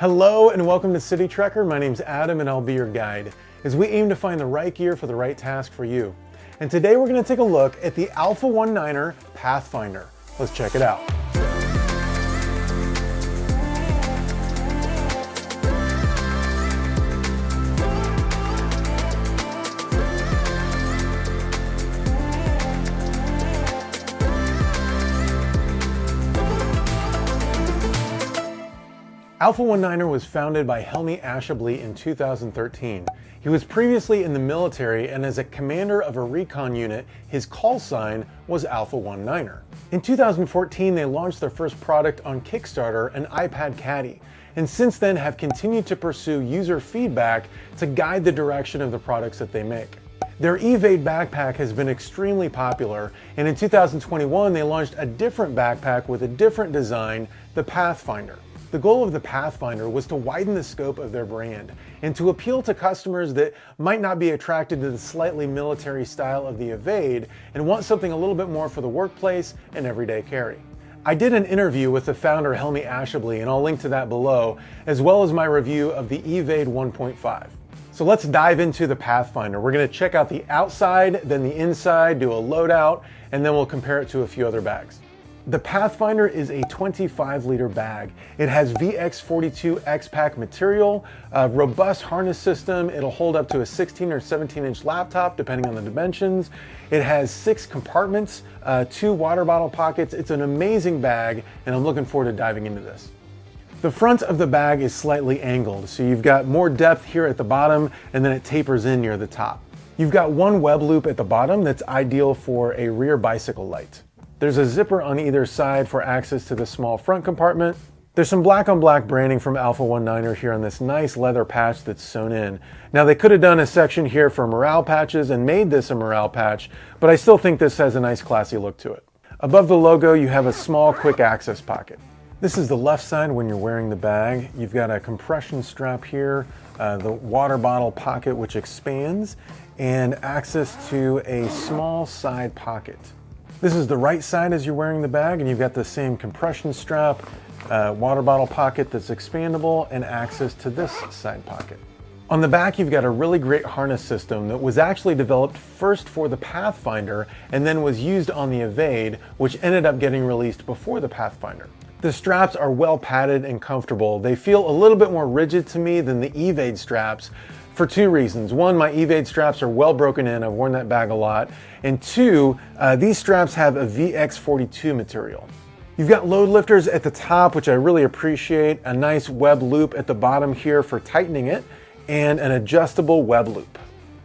Hello and welcome to City Trekker. My name's Adam and I'll be your guide as we aim to find the right gear for the right task for you. And today we're going to take a look at the Alpha One Niner Pathfinder. Let's check it out. Alpha One Niner was founded by Helmy Ashabley in 2013. He was previously in the military, and as a commander of a recon unit, his call sign was Alpha One Niner. In 2014, they launched their first product on Kickstarter, an iPad Caddy, and since then have continued to pursue user feedback to guide the direction of the products that they make. Their Evade backpack has been extremely popular, and in 2021 they launched a different backpack with a different design, the Pathfinder. The goal of the Pathfinder was to widen the scope of their brand and to appeal to customers that might not be attracted to the slightly military style of the Evade and want something a little bit more for the workplace and everyday carry. I did an interview with the founder Helmy Ashabley, and I'll link to that below, as well as my review of the Evade 1.5. So let's dive into the Pathfinder. We're going to check out the outside, then the inside, do a loadout, and then we'll compare it to a few other bags. The Pathfinder is a 25-liter bag. It has VX42 X-Pack material, a robust harness system. It'll hold up to a 16 or 17-inch laptop, depending on the dimensions. It has 6 compartments, 2 water bottle pockets. It's an amazing bag, and I'm looking forward to diving into this. The front of the bag is slightly angled, so you've got more depth here at the bottom, and then it tapers in near the top. You've got one web loop at the bottom that's ideal for a rear bicycle light. There's a zipper on either side for access to the small front compartment. There's some black on black branding from Alpha One Niner here on this nice leather patch that's sewn in. Now they could have done a section here for morale patches and made this a morale patch, but I still think this has a nice classy look to it. Above the logo you have a small quick access pocket. This is the left side when you're wearing the bag. You've got a compression strap here, the water bottle pocket which expands, and access to a small side pocket. This is the right side as you're wearing the bag, and you've got the same compression strap, water bottle pocket that's expandable, and access to this side pocket. On the back, you've got a really great harness system that was actually developed first for the Pathfinder and then was used on the Evade, which ended up getting released before the Pathfinder. The straps are well padded and comfortable. They feel a little bit more rigid to me than the Evade straps, for 2 reasons. One, my Evade straps are well broken in. I've worn that bag a lot. And 2, these straps have a VX42 material. You've got load lifters at the top, which I really appreciate, a nice web loop at the bottom here for tightening it, and an adjustable web loop.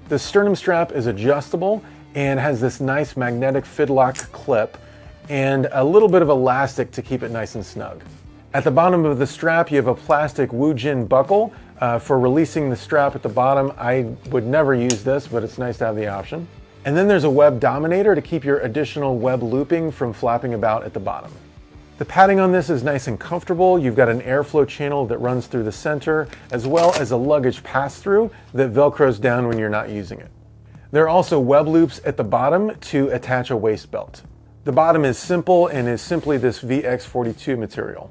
The sternum strap is adjustable and has this nice magnetic fidlock clip and a little bit of elastic to keep it nice and snug. At the bottom of the strap, you have a plastic Woojin buckle for releasing the strap at the bottom. I would never use this, but it's nice to have the option. And then there's a web dominator to keep your additional web looping from flapping about at the bottom. The padding on this is nice and comfortable. You've got an airflow channel that runs through the center, as well as a luggage pass-through that velcros down when you're not using it. There are also web loops at the bottom to attach a waist belt. The bottom is simple and is simply this VX42 material.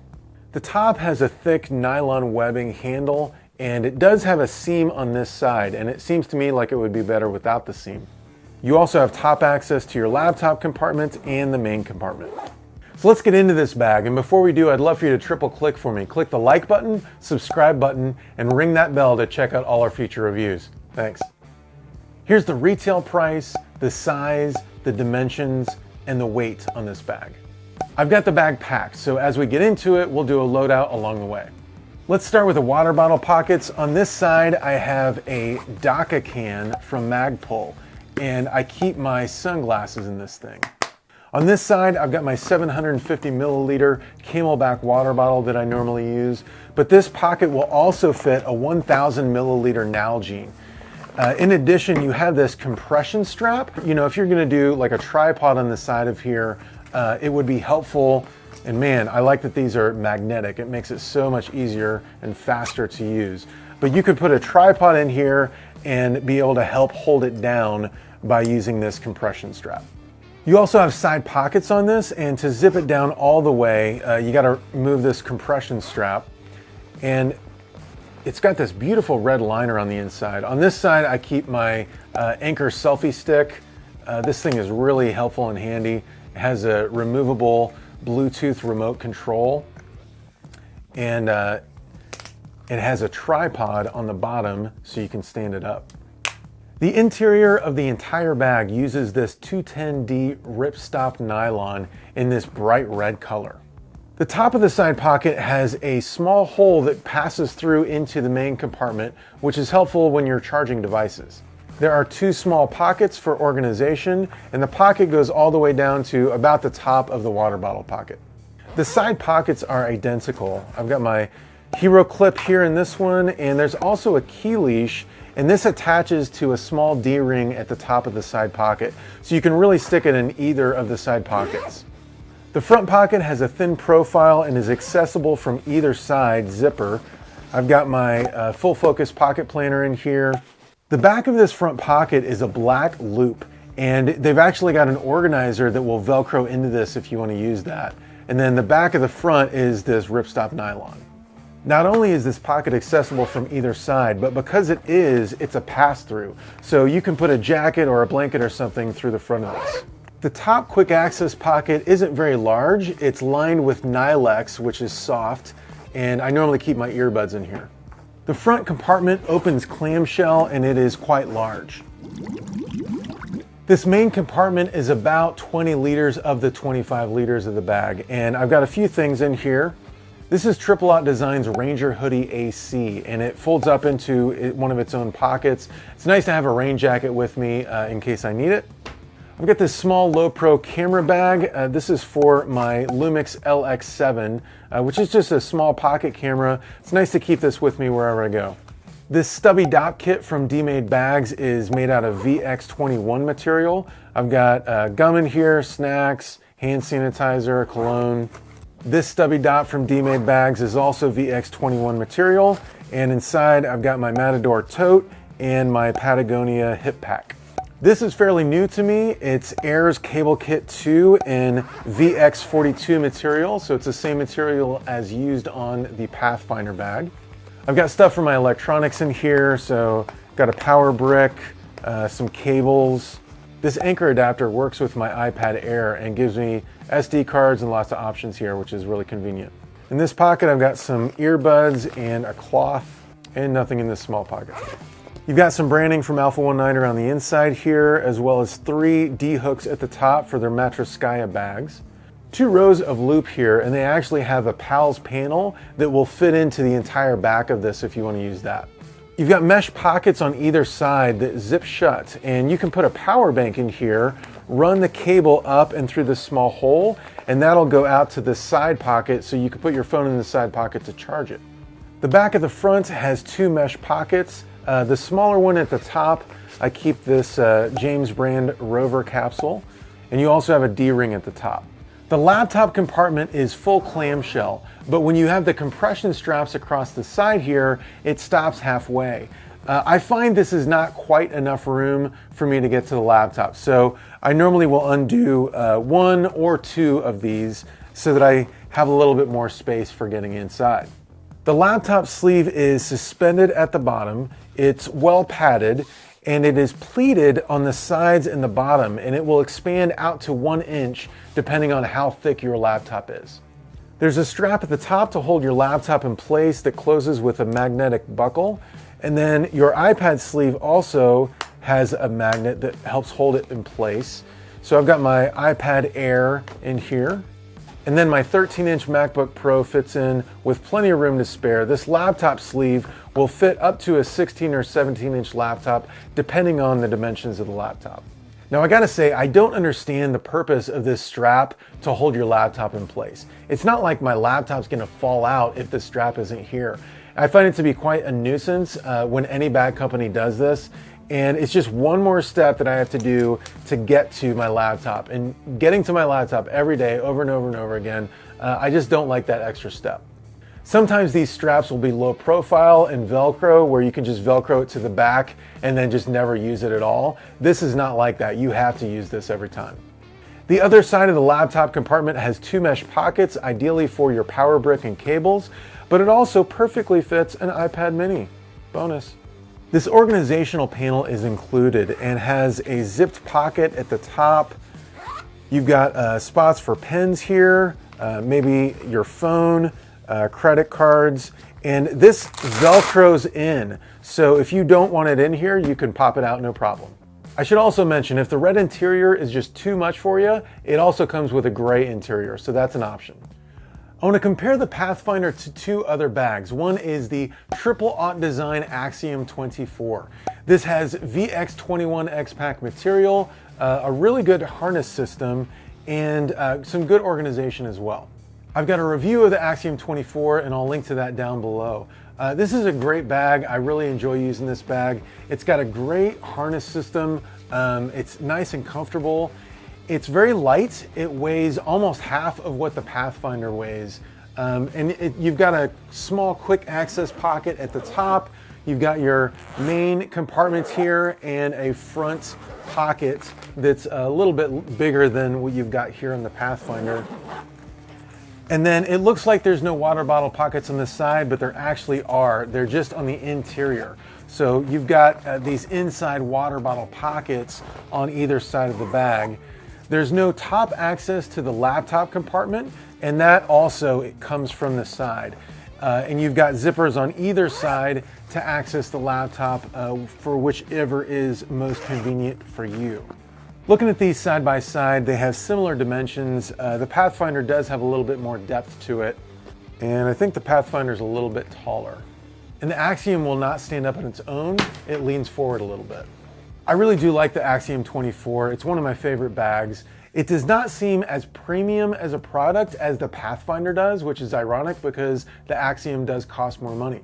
The top has a thick nylon webbing handle, and it does have a seam on this side, and it seems to me like it would be better without the seam. You also have top access to your laptop compartment and the main compartment. So let's get into this bag, and before we do, I'd love for you to triple click for me. Click the like button, subscribe button, and ring that bell to check out all our future reviews. Thanks. Here's the retail price, the size, the dimensions, and the weight on this bag. I've got the bag packed, so as we get into it, we'll do a loadout along the way. Let's start with the water bottle pockets. On this side, I have a DACA can from Magpul, and I keep my sunglasses in this thing. On this side, I've got my 750 milliliter Camelback water bottle that I normally use, but this pocket will also fit a 1000 milliliter Nalgene. In addition, you have this compression strap. You know, if you're gonna do like a tripod on the side of here, it would be helpful. And man, I like that these are magnetic. It makes it so much easier and faster to use. But you could put a tripod in here and be able to help hold it down by using this compression strap. You also have side pockets on this, and to zip it down all the way, you gotta remove this compression strap. And It's got this beautiful red liner on the inside. On this side, I keep my Anchor selfie stick. This thing is really helpful and handy. It has a removable Bluetooth remote control, and it has a tripod on the bottom so you can stand it up. The interior of the entire bag uses this 210D ripstop nylon in this bright red color. The top of the side pocket has a small hole that passes through into the main compartment, which is helpful when you're charging devices. There are two small pockets for organization, and the pocket goes all the way down to about the top of the water bottle pocket. The side pockets are identical. I've got my hero clip here in this one, and there's also a key leash, and this attaches to a small D-ring at the top of the side pocket, so you can really stick it in either of the side pockets. The front pocket has a thin profile and is accessible from either side zipper. I've got my full focus pocket planner in here. The back of this front pocket is a black loop, and they've actually got an organizer that will Velcro into this if you want to use that. And then the back of the front is this ripstop nylon. Not only is this pocket accessible from either side, but because it's a pass-through. So you can put a jacket or a blanket or something through the front of this. The top quick access pocket isn't very large. It's lined with Nylex, which is soft, and I normally keep my earbuds in here. The front compartment opens clamshell, and it is quite large. This main compartment is about 20 liters of the 25 liters of the bag, and I've got a few things in here. This is Triple Aught Design's Ranger Hoodie AC, and it folds up into one of its own pockets. It's nice to have a rain jacket with me in case I need it. I've got this small low pro camera bag. This is for my Lumix LX7, which is just a small pocket camera. It's nice to keep this with me wherever I go. This stubby dop kit from D-Made Bags is made out of VX21 material. I've got gum in here, snacks, hand sanitizer, cologne. This stubby dop from D-Made Bags is also VX21 material. And inside I've got my Matador tote and my Patagonia hip pack. This is fairly new to me. It's Air's Cable Kit 2 in VX42 material, so it's the same material as used on the Pathfinder bag. I've got stuff for my electronics in here, so got a power brick, some cables. This Anchor adapter works with my iPad Air and gives me SD cards and lots of options here, which is really convenient. In this pocket, I've got some earbuds and a cloth, and nothing in this small pocket. You've got some branding from Alpha One Niner on the inside here, as well as 3 D-hooks at the top for their Matroskaya bags. 2 rows of loop here, and they actually have a PALS panel that will fit into the entire back of this if you want to use that. You've got mesh pockets on either side that zip shut, and you can put a power bank in here, run the cable up and through this small hole, and that'll go out to the side pocket so you can put your phone in the side pocket to charge it. The back of the front has 2 mesh pockets. The smaller one at the top, I keep this James brand Rover capsule, and you also have a D-ring at the top. The laptop compartment is full clamshell, but when you have the compression straps across the side here, it stops halfway. I find this is not quite enough room for me to get to the laptop, so I normally will undo 1 or 2 of these so that I have a little bit more space for getting inside. The laptop sleeve is suspended at the bottom, it's well padded, and it is pleated on the sides and the bottom, and it will expand out to 1 inch depending on how thick your laptop is. There's a strap at the top to hold your laptop in place that closes with a magnetic buckle, and then your iPad sleeve also has a magnet that helps hold it in place. So I've got my iPad Air in here. And then my 13-inch MacBook Pro fits in with plenty of room to spare. This laptop sleeve will fit up to a 16 or 17-inch laptop, depending on the dimensions of the laptop. Now I gotta say, I don't understand the purpose of this strap to hold your laptop in place. It's not like my laptop's gonna fall out if the strap isn't here. I find it to be quite a nuisance when any bag company does this. And it's just one more step that I have to do to get to my laptop. And getting to my laptop every day over and over and over again, I just don't like that extra step. Sometimes these straps will be low profile and Velcro, where you can just Velcro it to the back and then just never use it at all. This is not like that. You have to use this every time. The other side of the laptop compartment has 2 mesh pockets, ideally for your power brick and cables. but it also perfectly fits an iPad mini. Bonus. This organizational panel is included and has a zipped pocket at the top. You've got spots for pens here, maybe your phone, credit cards, and this Velcros in. So if you don't want it in here, you can pop it out, no problem. I should also mention, if the red interior is just too much for you, it also comes with a gray interior, so that's an option. I want to compare the Pathfinder to two other bags. One is the Triple Aught Design Axiom 24. This has VX21 X-Pack material, a really good harness system, and some good organization as well. I've got a review of the Axiom 24 and I'll link to that down below. This is a great bag. I really enjoy using this bag. It's got a great harness system. It's nice and comfortable. It's very light. It weighs almost half of what the Pathfinder weighs. You've got a small quick access pocket at the top. You've got your main compartments here and a front pocket that's a little bit bigger than what you've got here on the Pathfinder. And then it looks like there's no water bottle pockets on this side, but there actually are. They're just on the interior. So you've got these inside water bottle pockets on either side of the bag. There's no top access to the laptop compartment, and that also it comes from the side. And you've got zippers on either side to access the laptop for whichever is most convenient for you. Looking at these side by side, they have similar dimensions. The Pathfinder does have a little bit more depth to it, and I think the Pathfinder is a little bit taller. And the Axiom will not stand up on its own. It leans forward a little bit. I really do like the Axiom 24. It's one of my favorite bags. It does not seem as premium as a product as the Pathfinder does, which is ironic because the Axiom does cost more money.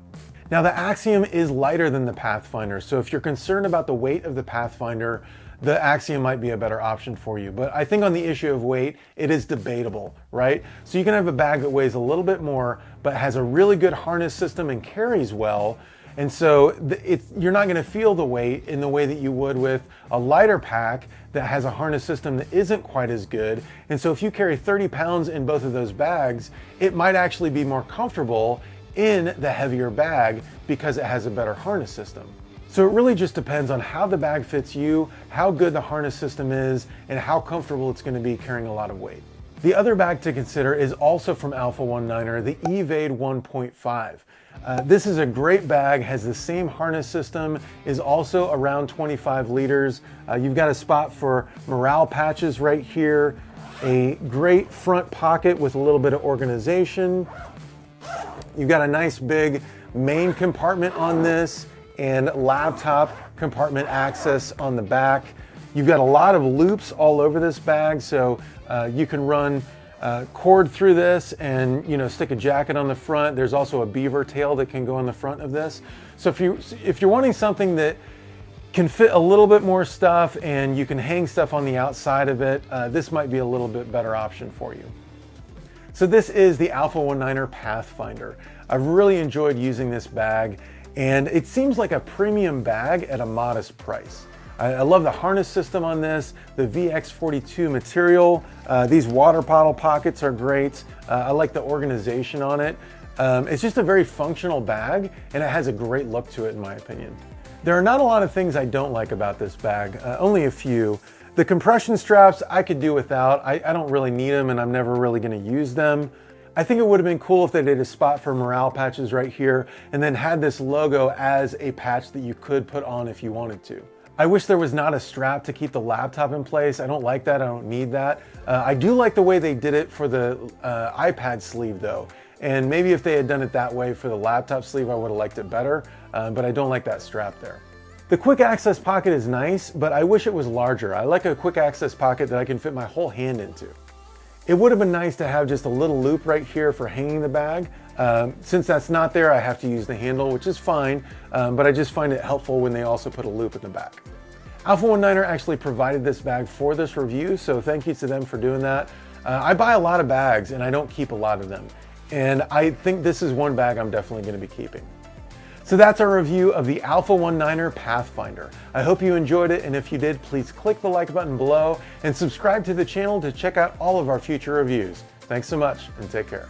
Now the Axiom is lighter than the Pathfinder, so if you're concerned about the weight of the Pathfinder, the Axiom might be a better option for you. But I think on the issue of weight, it is debatable, right? So you can have a bag that weighs a little bit more, but has a really good harness system and carries well. And so you're not gonna feel the weight in the way that you would with a lighter pack that has a harness system that isn't quite as good. And so if you carry 30 pounds in both of those bags, it might actually be more comfortable in the heavier bag because it has a better harness system. So it really just depends on how the bag fits you, how good the harness system is, and how comfortable it's going to be carrying a lot of weight. The other bag to consider is also from Alpha One Niner, the Evade 1.5. This is a great bag, has the same harness system, is also around 25 liters. You've got a spot for morale patches right here, a great front pocket with a little bit of organization. You've got a nice big main compartment on this, and laptop compartment access on the back. You've got a lot of loops all over this bag, so you can run cord through this and stick a jacket on the front. There's also a beaver tail that can go on the front of this. So if you're wanting something that can fit a little bit more stuff and you can hang stuff on the outside of it, this might be a little bit better option for you. So this is the Alpha One Niner Pathfinder. I've really enjoyed using this bag, and it seems like a premium bag at a modest price. I love the harness system on this, the VX42 material. These water bottle pockets are great. I like the organization on it. It's just a very functional bag, and it has a great look to it in my opinion. There are not a lot of things I don't like about this bag, only a few. The compression straps I could do without. I don't really need them, and I'm never really gonna use them. I think it would have been cool if they did a spot for morale patches right here and then had this logo as a patch that you could put on if you wanted to. I wish there was not a strap to keep the laptop in place. I don't like that, I don't need that. I do like the way they did it for the iPad sleeve though. And maybe if they had done it that way for the laptop sleeve, I would have liked it better, but I don't like that strap there. The quick access pocket is nice, but I wish it was larger. I like a quick access pocket that I can fit my whole hand into. It would have been nice to have just a little loop right here for hanging the bag. Since that's not there, I have to use the handle, which is fine, but I just find it helpful when they also put a loop in the back. Alpha One Niner actually provided this bag for this review, so thank you to them for doing that. I buy a lot of bags and I don't keep a lot of them. And I think this is one bag I'm definitely going to be keeping. So that's our review of the Alpha One Niner Pathfinder. I hope you enjoyed it, and if you did, please click the like button below and subscribe to the channel to check out all of our future reviews. Thanks so much, and take care.